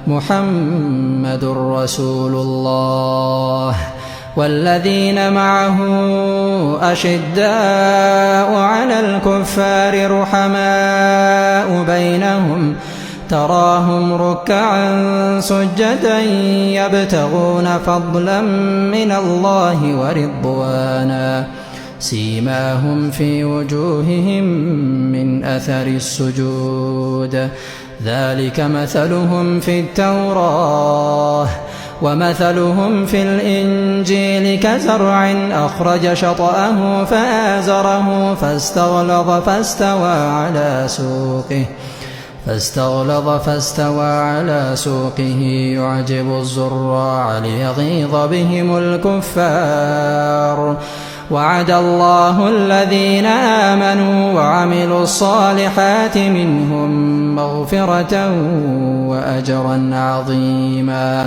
محمد رسول الله. والذين معه أشداء على الكفار رحماء بينهم تراهم ركعا سجدا يبتغون فضلا من الله ورضوانا سيماهم في وجوههم من أثر السجود ذلك مثلهم في التوراة ومثلهم في الإنجيل كزرع أخرج شطأه فآزره فاستغلظ على سوقه يعجب الزراع ليغيظ بهم الكفار. وعد الله الذين آمنوا وعملوا الصالحات منهم مغفرة وأجرا عظيما.